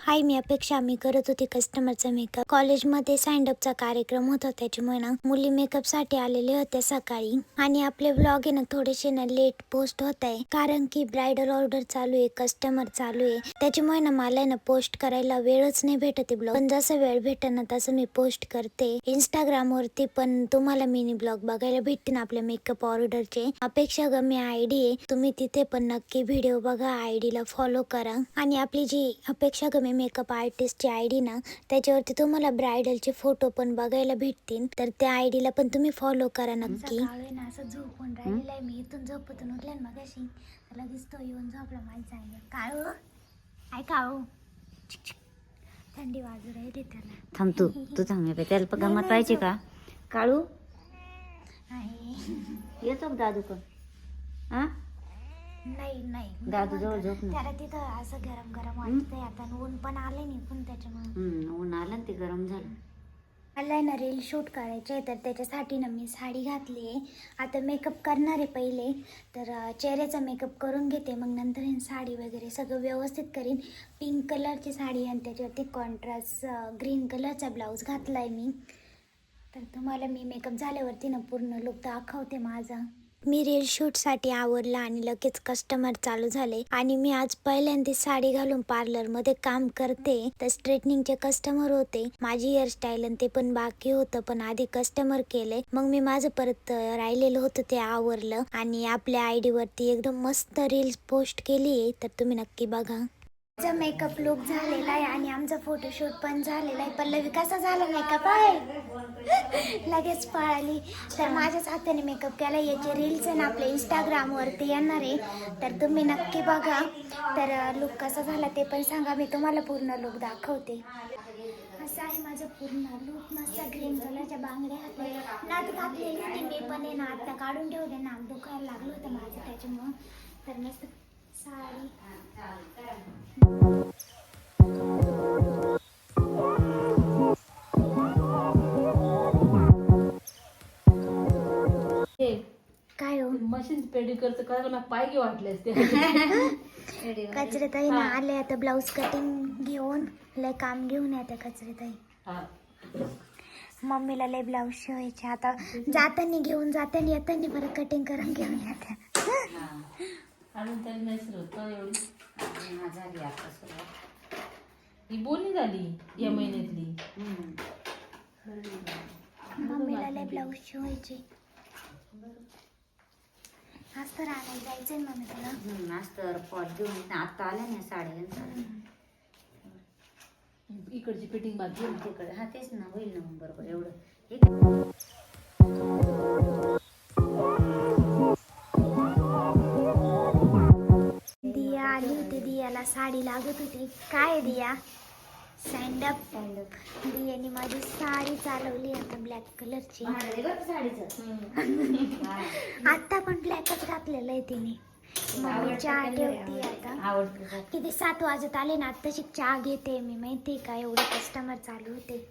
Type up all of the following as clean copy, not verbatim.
हाय, मी अपेक्षा. मी करत होती कस्टमरचा मेकअप. कॉलेजमध्ये चा कार्यक्रम होता, त्याच्यामुळे ना मुली मेकअपसाठी आलेले होत्या सकाळी. आणि आपले व्लॉग आहे ना थोडेसे ना लेट पोस्ट होत आहे, कारण की ब्रायडल ऑर्डर चालू आहे, कस्टमर चालू आहे. त्याच्यामुळे ना मला ना पोस्ट करायला वेळच नाही भेटत आहे ब्लॉग. पण जसं वेळ भेटत ना तसं मी पोस्ट करते इंस्टाग्राम वरती. पण तुम्हाला मिनी ब्लॉग बघायला भेटतील आपल्या मेकअप ऑर्डरचे. अपेक्षा गमी आयडी आहे, तुम्ही तिथे पण नक्की व्हिडिओ बघा, आयडीला फॉलो करा. आणि आपली जी अपेक्षा गमी मेकअप आर्टिस्टची आयडी ना, त्याच्यावरती तुम्हाला ब्रायडलचे फोटो पण बघायला भेटतील, तर त्या आयडीला पण तुम्ही फॉलो करा नक्की. ना असं झोपून राहिलेला आहे मी. इथून झोपतून उठल्या ना मगाशी, त्याला दिसतो येऊन झोपला माझ्या जागेवर. काळू काय काळू, थंडी वाजू राहिली त्याला. थांब तू थांब, त्याला गमत पाहिजे का काळू? येतो का दादू का? हा नाही दादू जवळ झोप ना. त्याला तिथं असं गरम गरम वाटतंय. आता ऊन पण आले नाही पण त्याच्यामुळे ऊन आलं ना, ते गरम झालं. मला ना रील शूट करायचे आहे, तर त्याच्यासाठी ना मी साडी घातली आहे. आता मेकअप करणार आहे पहिले, तर चेहऱ्याचा मेकअप करून घेते, मग नंतर हे साडी वगैरे सगळं व्यवस्थित करीन. पिंक कलरची साडी आणि त्याच्यावरती कॉन्ट्रास्ट ग्रीन कलरचा ब्लाऊज घातला आहे मी. तर तुम्हाला मी मेकअप झाल्यावरती ना पूर्ण लुक दाखवते माझा. मी रील शूटसाठी आवरला आणि लगेच कस्टमर चालू झाले. आणि मी आज पहिल्यांदा साडी घालून पार्लरमध्ये काम करते, तर स्ट्रेटनिंगचे कस्टमर होते. माझी हेअरस्टाईल आणि ते पण बाकी होतं, पण आधी कस्टमर केले, मग मी माझं परत राहिलेलं होतं ते आवरलं. आणि आपल्या आयडी वरती एकदम मस्त रील्स पोस्ट केली आहे, तर तुम्ही नक्की बघा. आमचा मेकअप लुक झालेला आहे आणि आमचा फोटोशूट पण झालेला आहे. पल्लवी कसा झाला मेकअप आहे? लगेच पळाली. तर माझ्याच हाताने मेकअप केला. याचे रील्स आहे ना आपल्या इंस्टाग्रामवरती येणार आहे, तर तुम्ही नक्की बघा. तर लुक कसा झाला ते पण सांगा, मी तुम्हाला पूर्ण लुक दाखवते. असं आहे माझं पूर्ण लुक. मस्त ग्रीन कलरच्या बांगड्या घातल्या, नात घातलेली होती मी पण आहे ना, आता काढून ठेवते, नाक दुखायला लागलं होतं माझं त्याच्यामुळं. तर मस्त साडी काय हो मशीन पेडिक्युअरचं करायला मला पाय घे वाटले ते. कचरेताई ना आले आता ब्लाऊज कटिंग घेऊन, लय काम घेऊन येते कचरेताई. मम्मीला लय ब्लाऊज शिवायचे, आता जाताना घेऊन जाताना येताना बरं कटिंग करून घेऊन येते. अजून तरी नाही सुरू होतं एवढी झाली आता सुरुवात. ही बोलणी झाली या महिन्यातली. मम्मीला लय ब्लाऊज शिवायचे. आज तर आणायला जायचंय मम्मी तुला. आज तर पॉट घेऊन आता आल्या ना साड्या. इकडची फिटिंग बाकी आहे. तिकडे हा तेच ना, होईल ना मग बरोबर एवढं. दिया आली होती, दियाला साडी लागत होती. काय दिया? स्टँडअप. दियाने माझी साडी चालवली आता ब्लॅक कलरची. आता पण ब्लॅकच घातलेलं आहे तिने. मम्मी चहा ठेवती आता. किती 7 वाजत आले ना, आत्ताशी चहा घेते मी, माहिती का, एवढे कस्टमर चालू होते.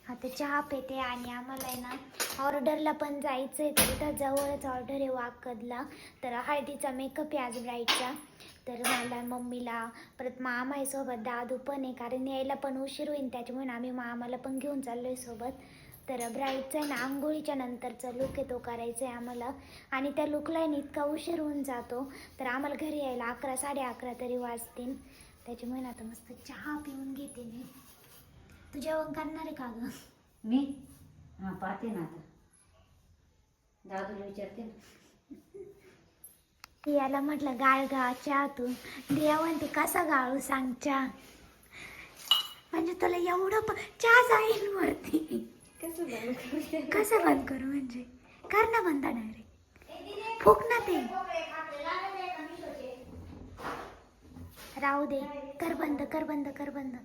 आता चहा पेते. आणि आम्हाला आहे ना ऑर्डरला पण जायचं आहे, तर इथं जवळच ऑर्डर आहे वाकदला. तर हळदीचा मेकअप आहे आज ब्राईडचा. तर मला, मम्मीला, परत मामा आहे सोबत, दादू पण आहे, कारण यायला पण उशीर होईल, त्याच्यामुळे आम्ही मामाला पण घेऊन चाललो आहे सोबत. तर ब्राईडचा आहे ना आंघोळीच्या नंतरचा लुक आहे, तो करायचा आहे आम्हाला. आणि त्या लुकला आहे इतका उशीर होऊन जातो, तर आम्हाला घरी यायला 11 साडे11 तरी वाजतील. त्याच्यामुळे आता मस्त चहा पिऊन घेते मी. तू जेवण करणार आहे का गं? मी हा पाहते ना, आता दादूला विचारते ना. याला म्हटलं गाळ गा चहा तू. दिया म्हणते कसा गाळू सांग चहा. म्हणजे तुला एवढं चहा जाईल वरती. कसं बंद करू म्हणजे? कर ना बंद डायरेक्ट. फुक ना ते. राहू दे. कर बंद, कर बंद, कर बंद.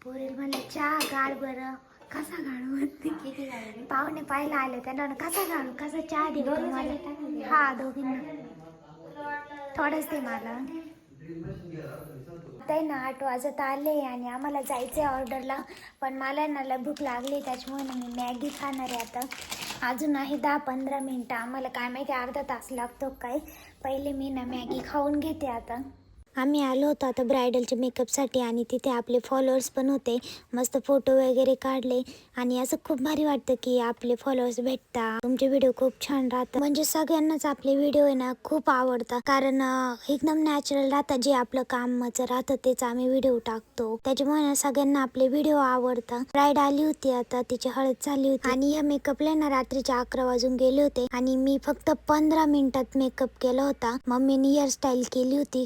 पोरेल म्हणलं चहा गाळ बरं. कसा गाळू म्हणते. पाहुणे पाहायला आले, त्यांना कसा गाळू, कसा चहा दे मला. हा, दोघींना थोडंच दे मला. ते ना 8 वाजत आले आणि आम्हाला जायचं आहे ऑर्डरला. पण मला ना भूक लागली, त्याच्यामुळे ना मी मॅगी खाणार आहे आता. अजून आहे 10-15 मिनटं. आम्हाला काय माहिती अर्धा तास लागतो काय. पहिले मी ना मॅगी खाऊन घेते आता. आम्ही आलो होतो आता ब्रायडलच्या मेकअपसाठी आणि तिथे आपले फॉलोअर्स पण होते. मस्त फोटो वगैरे काढले आणि असं खूप भारी वाटतं की आपले फॉलोअर्स भेटतात. तुमचे व्हिडिओ खूप छान राहतात. म्हणजे सगळ्यांनाच आपले व्हिडिओ आहे ना खूप आवडतात. कारण एकदम नॅचरल राहतात. जे आपलं कामाचं राहतं तेच आम्ही व्हिडिओ टाकतो. त्याच्यामुळे ना सगळ्यांना आपले व्हिडिओ आवडतात. ब्राईड आली होती आता तिची हळद झाली होती आणि ह्या मेकअपला ना रात्रीचे 11 वाजून गेले होते आणि मी फक्त 15 मिनिटात मेकअप केला होता. मम्मीने हेअरस्टाईल केली होती.